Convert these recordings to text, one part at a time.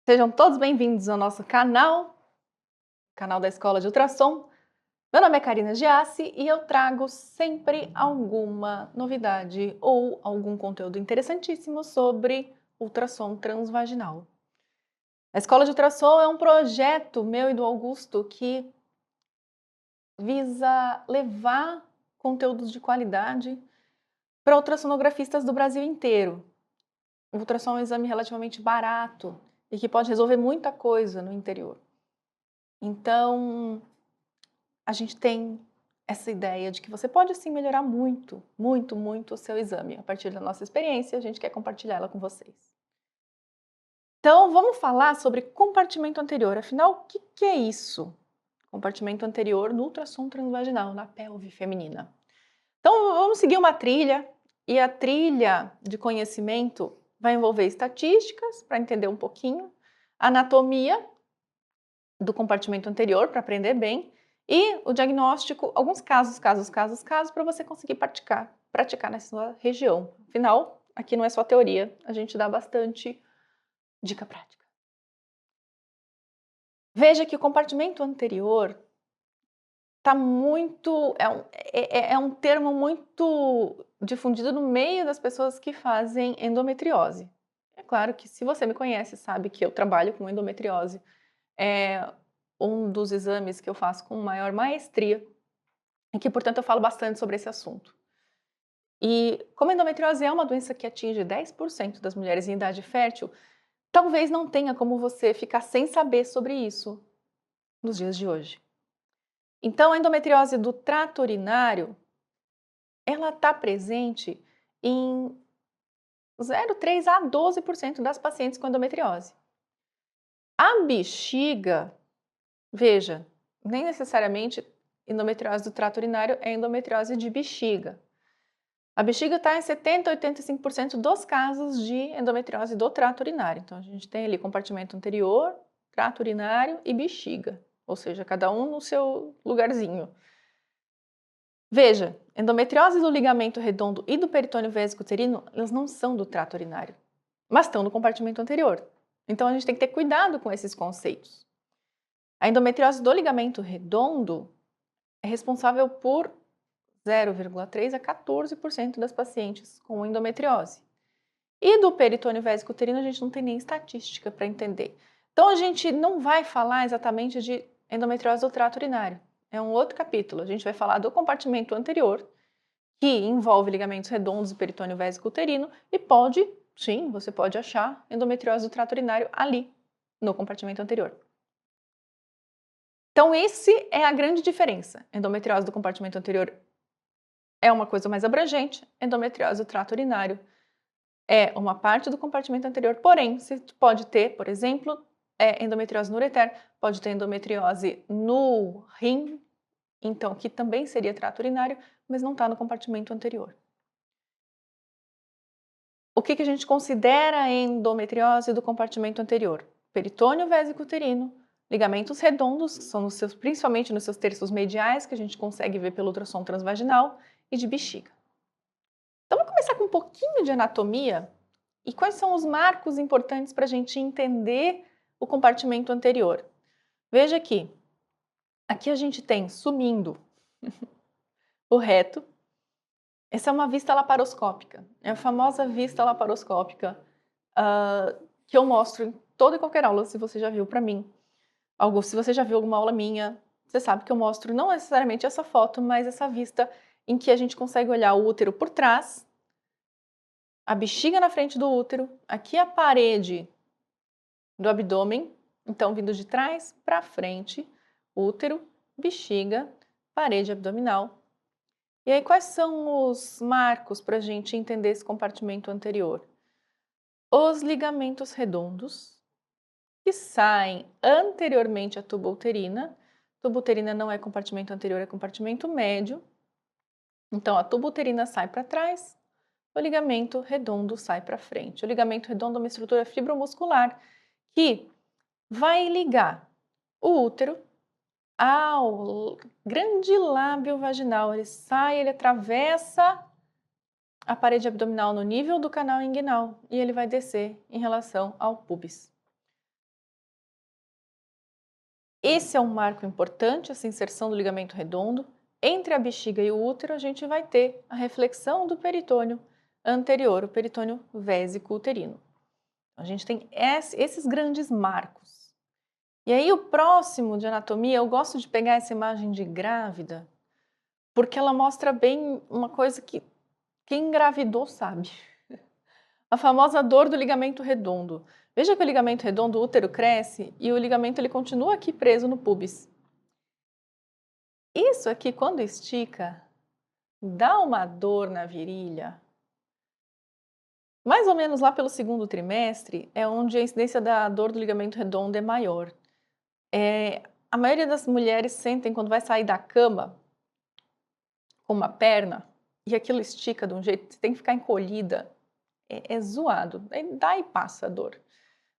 Sejam todos bem-vindos ao nosso canal da Escola de Ultrassom. Meu nome é Karina Giassi e eu trago sempre alguma novidade ou algum conteúdo interessantíssimo sobre ultrassom transvaginal. A Escola de Ultrassom é um projeto meu e do Augusto que visa levar conteúdos de qualidade para ultrassonografistas do Brasil inteiro. O ultrassom é um exame relativamente barato e que pode resolver muita coisa no interior. Então, a gente tem essa ideia de que você pode sim melhorar muito, muito, muito o seu exame. A partir da nossa experiência, a gente quer compartilhar ela com vocês. Então, vamos falar sobre compartimento anterior. Afinal, o que é isso? Compartimento anterior no ultrassom transvaginal, na pelve feminina. Então, vamos seguir uma trilha, e a trilha de conhecimento vai envolver estatísticas, para entender um pouquinho, anatomia do compartimento anterior, para aprender bem, e o diagnóstico, alguns casos, para você conseguir praticar na sua região. Afinal, aqui não é só teoria, a gente dá bastante dica prática. Veja que o compartimento anterior tá muito, é um termo muito difundido no meio das pessoas que fazem endometriose. É claro que se você me conhece, sabe que eu trabalho com endometriose. É um dos exames que eu faço com maior maestria e que, portanto, eu falo bastante sobre esse assunto. E como a endometriose é uma doença que atinge 10% das mulheres em idade fértil, talvez não tenha como você ficar sem saber sobre isso nos dias de hoje. Então, a endometriose do trato urinário, ela está presente em 0,3 a 12% das pacientes com endometriose. A bexiga, veja, nem necessariamente endometriose do trato urinário é endometriose de bexiga. A bexiga está em 70% a 85% dos casos de endometriose do trato urinário. Então, a gente tem ali compartimento anterior, trato urinário e bexiga, ou seja, cada um no seu lugarzinho. Veja, endometriose do ligamento redondo e do peritônio vesicouterino, elas não são do trato urinário, mas estão no compartimento anterior. Então, a gente tem que ter cuidado com esses conceitos. A endometriose do ligamento redondo é responsável por 0,3 a 14% das pacientes com endometriose. E do peritônio vesicouterino a gente não tem nem estatística para entender. Então a gente não vai falar exatamente de endometriose do trato urinário. É um outro capítulo. A gente vai falar do compartimento anterior, que envolve ligamentos redondos e peritônio vesicouterino e pode, sim, você pode achar endometriose do trato urinário ali, no compartimento anterior. Então esse é a grande diferença. Endometriose do compartimento anterior é uma coisa mais abrangente, endometriose do trato urinário é uma parte do compartimento anterior, porém, você pode ter, por exemplo, endometriose no ureter, pode ter endometriose no rim, então, que também seria trato urinário, mas não está no compartimento anterior. O que a gente considera endometriose do compartimento anterior? Peritônio vesicouterino, ligamentos redondos, que são principalmente nos seus terços mediais, que a gente consegue ver pelo ultrassom transvaginal, e de bexiga. Então, vamos começar com um pouquinho de anatomia e quais são os marcos importantes para a gente entender o compartimento anterior. Veja aqui a gente tem sumindo o reto. Essa é uma vista laparoscópica, é a famosa vista laparoscópica que eu mostro em toda e qualquer aula, se você já viu para mim. Se você já viu alguma aula minha, você sabe que eu mostro não necessariamente essa foto, mas essa vista em que a gente consegue olhar o útero por trás, a bexiga na frente do útero, aqui a parede do abdômen, então vindo de trás para frente, útero, bexiga, parede abdominal. E aí quais são os marcos para a gente entender esse compartimento anterior? Os ligamentos redondos, que saem anteriormente à tuba uterina. Tuba uterina não é compartimento anterior, é compartimento médio. Então a tuba uterina sai para trás, o ligamento redondo sai para frente. O ligamento redondo é uma estrutura fibromuscular que vai ligar o útero ao grande lábio vaginal. Ele atravessa a parede abdominal no nível do canal inguinal e ele vai descer em relação ao púbis. esse é um marco importante, essa inserção do ligamento redondo. Entre a bexiga e o útero, a gente vai ter a reflexão do peritônio anterior, o peritônio vésico-uterino. A gente tem esses grandes marcos. E aí o próximo de anatomia, eu gosto de pegar essa imagem de grávida, porque ela mostra bem uma coisa que quem engravidou sabe. A famosa dor do ligamento redondo. Veja que o ligamento redondo, o útero cresce e o ligamento ele continua aqui preso no púbis. Isso aqui, quando estica, dá uma dor na virilha. Mais ou menos lá pelo segundo trimestre é onde a incidência da dor do ligamento redondo é maior. A maioria das mulheres sentem quando vai sair da cama com uma perna e aquilo estica de um jeito, você tem que ficar encolhida. É zoado, dá e passa a dor.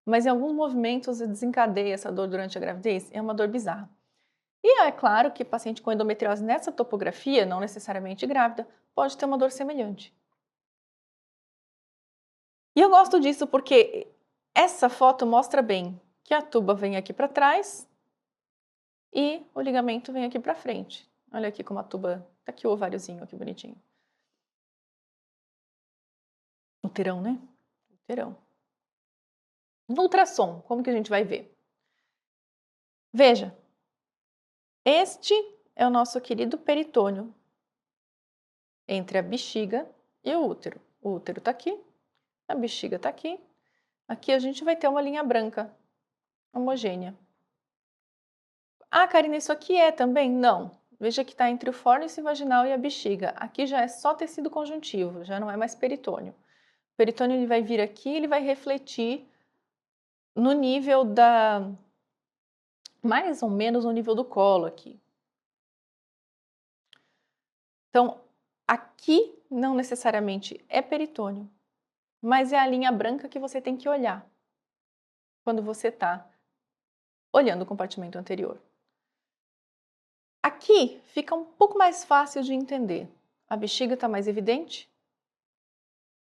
Mas em alguns movimentos desencadeia essa dor durante a gravidez, é uma dor bizarra. E é claro que paciente com endometriose nessa topografia, não necessariamente grávida, pode ter uma dor semelhante. E eu gosto disso porque essa foto mostra bem que a tuba vem aqui para trás e o ligamento vem aqui para frente. Olha aqui como a tuba, tá aqui o ováriozinho aqui bonitinho. Uterão, né? Uterão. No ultrassom, como que a gente vai ver? Veja, este é o nosso querido peritônio entre a bexiga e o útero. O útero está aqui, a bexiga está aqui. Aqui a gente vai ter uma linha branca, homogênea. Ah, Karina, isso aqui é também? Não. Veja que está entre o fórnice vaginal e a bexiga. Aqui já é só tecido conjuntivo, já não é mais peritônio. O peritônio ele vai vir aqui, ele vai refletir no nível da... mais ou menos no nível do colo aqui. Então, aqui não necessariamente é peritônio, mas é a linha branca que você tem que olhar quando você está olhando o compartimento anterior. Aqui fica um pouco mais fácil de entender. A bexiga está mais evidente.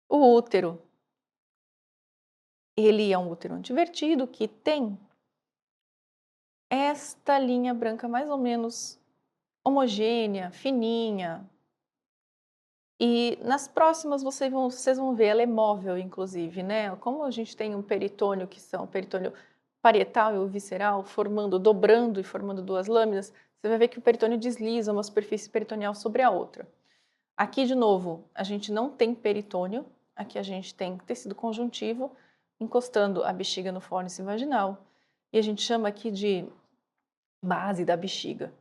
O útero, ele é um útero antivertido que tem esta linha branca mais ou menos homogênea, fininha. E nas próximas vocês vão ver, ela é móvel, inclusive, né? Como a gente tem um peritônio, que são o peritônio parietal e o visceral, dobrando e formando duas lâminas, você vai ver que o peritônio desliza uma superfície peritoneal sobre a outra. Aqui, de novo, a gente não tem peritônio, aqui a gente tem tecido conjuntivo, encostando a bexiga no fórnice vaginal, e a gente chama aqui de base da bexiga.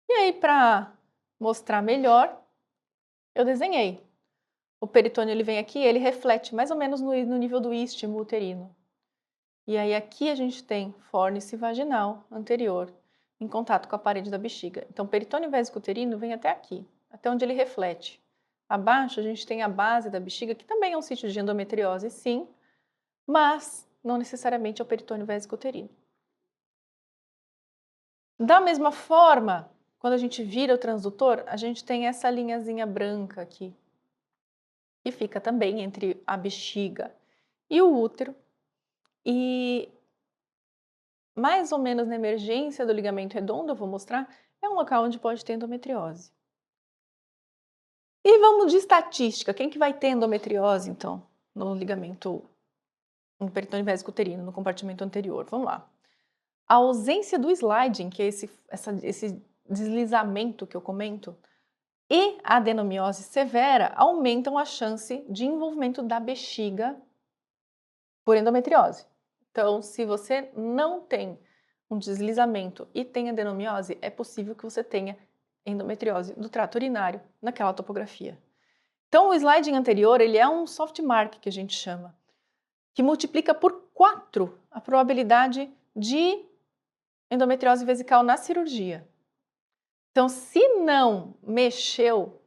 E aí, para mostrar melhor, eu desenhei. O peritônio ele vem aqui, ele reflete mais ou menos no nível do istmo uterino. E aí aqui a gente tem fórnice vaginal anterior em contato com a parede da bexiga. Então, o peritônio vésico uterino vem até aqui, até onde ele reflete. Abaixo a gente tem a base da bexiga, que também é um sítio de endometriose, sim, mas não necessariamente é o peritônio vésico uterino. Da mesma forma, quando a gente vira o transdutor, a gente tem essa linhazinha branca aqui, que fica também entre a bexiga e o útero. E mais ou menos na emergência do ligamento redondo, eu vou mostrar, é um local onde pode ter endometriose. E vamos de estatística, quem que vai ter endometriose, então, no ligamento, no peritônio vésico uterino, no compartimento anterior? Vamos lá. A ausência do sliding, que é esse deslizamento que eu comento, e a adenomiose severa aumentam a chance de envolvimento da bexiga por endometriose. Então, se você não tem um deslizamento e tem adenomiose, é possível que você tenha endometriose do trato urinário naquela topografia. Então, o sliding anterior, ele é um soft mark, que a gente chama, que multiplica por 4 a probabilidade de endometriose vesical na cirurgia. Então, se não mexeu,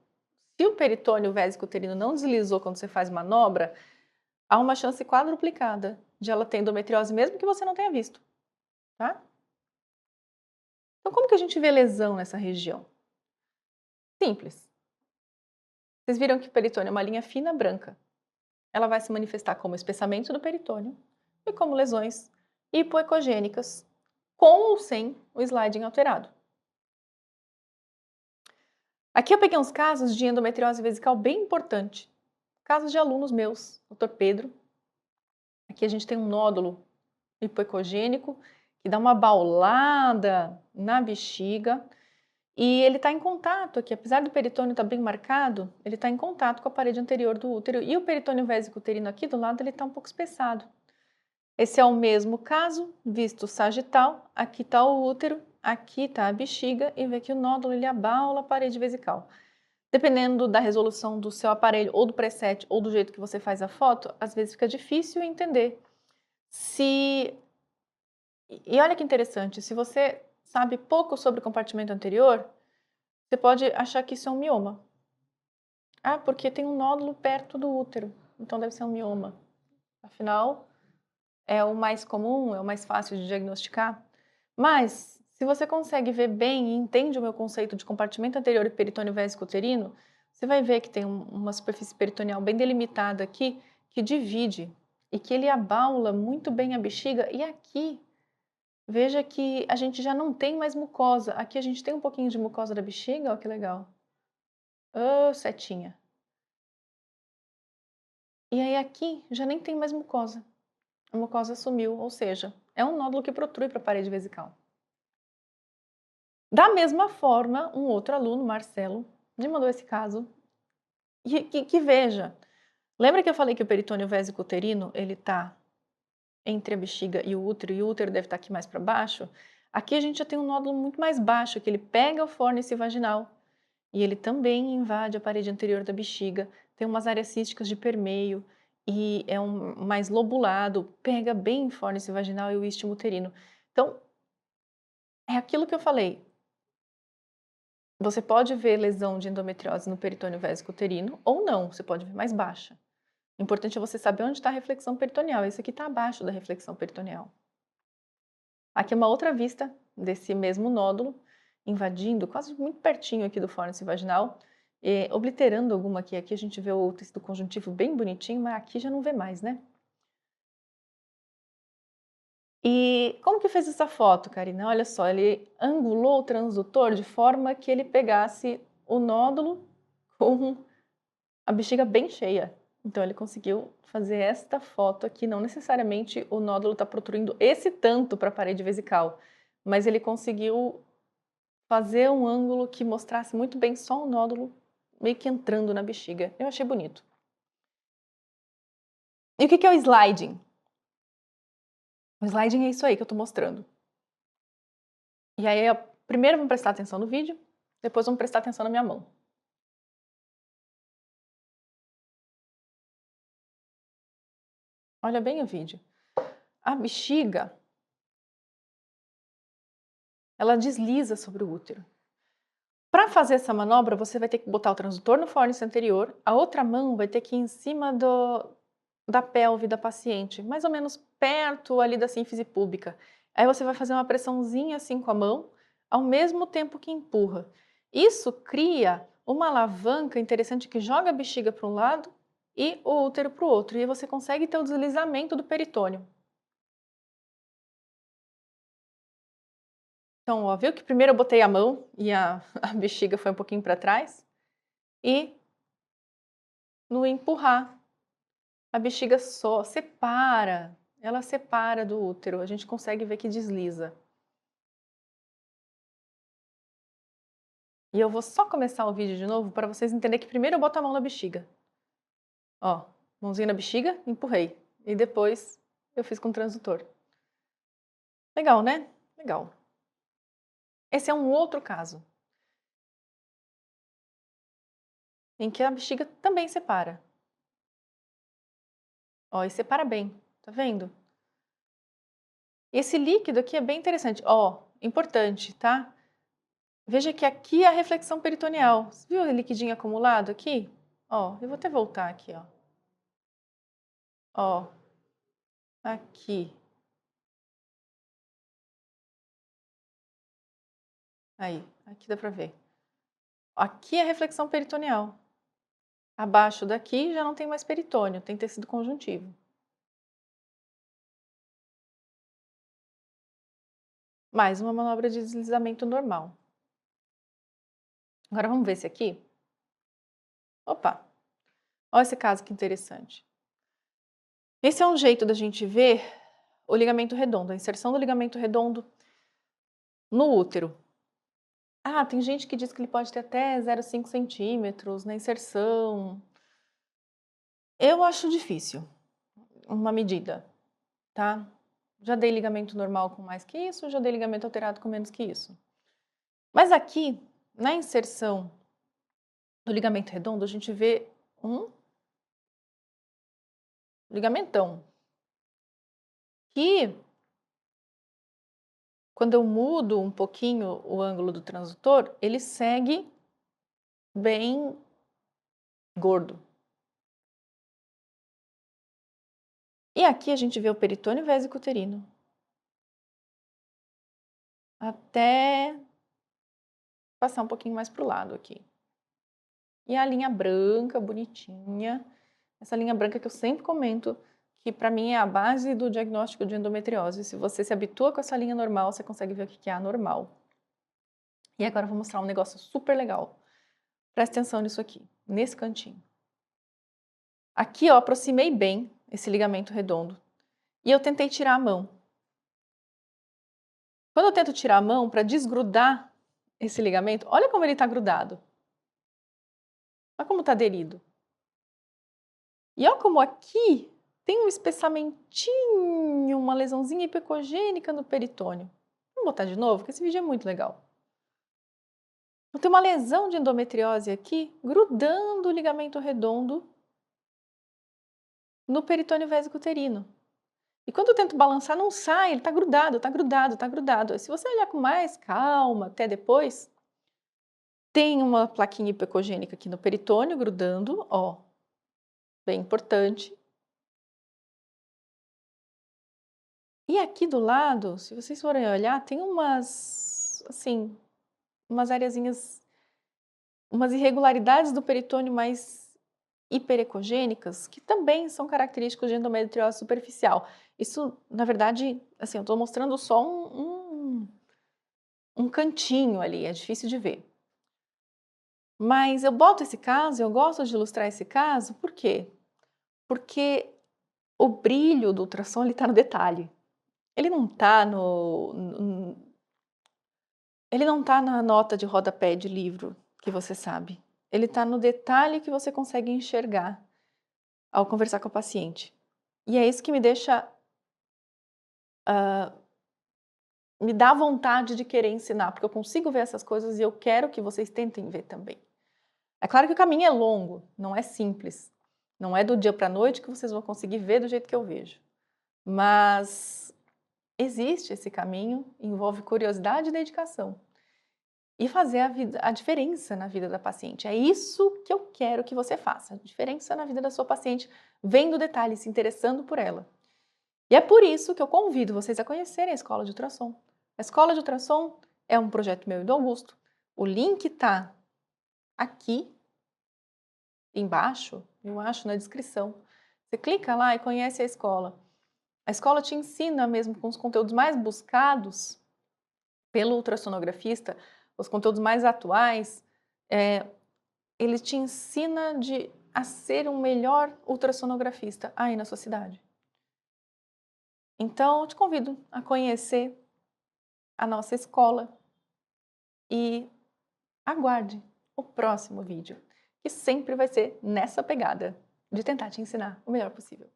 se o peritônio vésico uterino não deslizou quando você faz manobra, há uma chance quadruplicada de ela ter endometriose, mesmo que você não tenha visto, tá? Então, como que a gente vê lesão nessa região? Simples. Vocês viram que o peritônio é uma linha fina branca. Ela vai se manifestar como espessamento do peritônio e como lesões hipoecogênicas com ou sem o sliding alterado. Aqui eu peguei uns casos de endometriose vesical bem importante. Casos de alunos meus, Dr. Pedro. Aqui a gente tem um nódulo hipoecogênico que dá uma baulada na bexiga e ele está em contato aqui, apesar do peritônio estar bem marcado, ele está em contato com a parede anterior do útero e o peritônio vésico uterino aqui do lado ele está um pouco espessado. Esse é o mesmo caso, visto sagital, aqui está o útero, aqui está a bexiga e vê que o nódulo ele abaula a parede vesical. Dependendo da resolução do seu aparelho ou do preset ou do jeito que você faz a foto, às vezes fica difícil entender se... E olha que interessante, se você sabe pouco sobre o compartimento anterior, você pode achar que isso é um mioma. Ah, porque tem um nódulo perto do útero, então deve ser um mioma. Afinal, é o mais comum, é o mais fácil de diagnosticar. Mas, se você consegue ver bem e entende o meu conceito de compartimento anterior e peritônio vésico uterino, você vai ver que tem uma superfície peritoneal bem delimitada aqui, que divide e que ele abaula muito bem a bexiga. E aqui, veja que a gente já não tem mais mucosa. Aqui a gente tem um pouquinho de mucosa da bexiga, olha que legal. Oh, setinha. E aí aqui já nem tem mais mucosa. A mucosa sumiu, ou seja, é um nódulo que protrui para a parede vesical. Da mesma forma, um outro aluno, Marcelo, me mandou esse caso e que veja, lembra que eu falei que o peritônio vésico uterino ele está entre a bexiga e o útero deve estar aqui mais para baixo? Aqui a gente já tem um nódulo muito mais baixo, que ele pega o fórnice vaginal e ele também invade a parede anterior da bexiga, tem umas áreas císticas de permeio e é mais lobulado, pega bem o fórnice vaginal e o istmo uterino. Então, é aquilo que eu falei. Você pode ver lesão de endometriose no peritônio vésico uterino ou não, você pode ver mais baixa. O importante é você saber onde está a reflexão peritoneal. Esse aqui está abaixo da reflexão peritoneal. Aqui é uma outra vista desse mesmo nódulo, invadindo quase muito pertinho aqui do fórnice vaginal, obliterando alguma aqui. Aqui a gente vê o tecido conjuntivo bem bonitinho, mas aqui já não vê mais, né? E como que fez essa foto, Karina? Olha só, ele angulou o transdutor de forma que ele pegasse o nódulo com a bexiga bem cheia. Então ele conseguiu fazer esta foto aqui, não necessariamente o nódulo está protruindo esse tanto para a parede vesical, mas ele conseguiu fazer um ângulo que mostrasse muito bem só o nódulo meio que entrando na bexiga. Eu achei bonito. E o que é o sliding? O sliding é isso aí que eu estou mostrando. E aí, primeiro vamos prestar atenção no vídeo, depois vamos prestar atenção na minha mão. Olha bem o vídeo. A bexiga, ela desliza sobre o útero. Para fazer essa manobra, você vai ter que botar o transdutor no fórnice anterior, a outra mão vai ter que ir em cima da pelve da paciente, mais ou menos perto ali da sínfise púbica. Aí você vai fazer uma pressãozinha assim com a mão, ao mesmo tempo que empurra. Isso cria uma alavanca interessante que joga a bexiga para um lado e o útero para o outro, e aí você consegue ter o deslizamento do peritônio. Então, ó, viu que primeiro eu botei a mão e a bexiga foi um pouquinho para trás? E no empurrar, a bexiga só separa, ela separa do útero, a gente consegue ver que desliza. E eu vou só começar o vídeo de novo para vocês entenderem que primeiro eu boto a mão na bexiga. Ó, mãozinha na bexiga, empurrei. E depois eu fiz com o transdutor. Legal, né? Legal. Esse é um outro caso em que a bexiga também separa. Ó, e separa bem, tá vendo? Esse líquido aqui é bem interessante. Ó, importante, tá? Veja que aqui é a reflexão peritoneal. Você viu o liquidinho acumulado aqui? Ó, eu vou até voltar aqui, ó. Ó, aqui. Aí, aqui dá pra ver. Aqui é a reflexão peritoneal. Abaixo daqui já não tem mais peritônio, tem tecido conjuntivo. Mais uma manobra de deslizamento normal. Agora vamos ver esse aqui. Opa, olha esse caso que interessante. Esse é um jeito da gente ver o ligamento redondo, a inserção do ligamento redondo no útero. Ah, tem gente que diz que ele pode ter até 0,5 centímetros na inserção. Eu acho difícil uma medida, tá? Já dei ligamento normal com mais que isso, já dei ligamento alterado com menos que isso. Mas aqui, na inserção do ligamento redondo, a gente vê um ligamentão que, quando eu mudo um pouquinho o ângulo do transdutor, ele segue bem gordo. E aqui a gente vê o peritônio vésico-uterino até passar um pouquinho mais para o lado aqui. E a linha branca, bonitinha, essa linha branca que eu sempre comento, que para mim é a base do diagnóstico de endometriose. Se você se habitua com essa linha normal, você consegue ver o que é anormal. E agora eu vou mostrar um negócio super legal. Presta atenção nisso aqui, nesse cantinho. Aqui eu aproximei bem esse ligamento redondo e eu tentei tirar a mão. Quando eu tento tirar a mão para desgrudar esse ligamento, olha como ele está grudado. Olha como está aderido. E olha como aqui tem um espessamentinho, uma lesãozinha hipocogênica no peritônio. Vamos botar de novo, porque esse vídeo é muito legal. Então, tem uma lesão de endometriose aqui, grudando o ligamento redondo no peritônio vésico-uterino. E quando eu tento balançar, não sai, ele está grudado, está grudado, está grudado. Se você olhar com mais calma até depois, tem uma plaquinha hipocogênica aqui no peritônio grudando, ó, bem importante. E aqui do lado, se vocês forem olhar, tem umas, assim, umas areazinhas, umas irregularidades do peritônio mais hiperecogênicas, que também são característicos de endometriose superficial. Isso, na verdade, assim, eu estou mostrando só um cantinho ali, é difícil de ver. Mas eu boto esse caso, eu gosto de ilustrar esse caso, por quê? Porque o brilho do ultrassom está no detalhe. Ele não está ele não tá na nota de rodapé de livro que você sabe. Ele está no detalhe que você consegue enxergar ao conversar com o paciente. E é isso que me deixa, me dá vontade de querer ensinar, porque eu consigo ver essas coisas e eu quero que vocês tentem ver também. É claro que o caminho é longo, não é simples. Não é do dia para a noite que vocês vão conseguir ver do jeito que eu vejo. Mas existe esse caminho, envolve curiosidade e dedicação. E fazer a diferença na vida da paciente. É isso que eu quero que você faça. A diferença na vida da sua paciente, vendo detalhes, se interessando por ela. E é por isso que eu convido vocês a conhecerem a Escola de Ultrassom. A Escola de Ultrassom é um projeto meu e do Augusto. O link está aqui embaixo, eu acho, na descrição. Você clica lá e conhece a escola. A escola te ensina mesmo com os conteúdos mais buscados pelo ultrassonografista, os conteúdos mais atuais, ele te ensina a ser um melhor ultrassonografista aí na sua cidade. Então, eu te convido a conhecer a nossa escola e aguarde o próximo vídeo, que sempre vai ser nessa pegada de tentar te ensinar o melhor possível.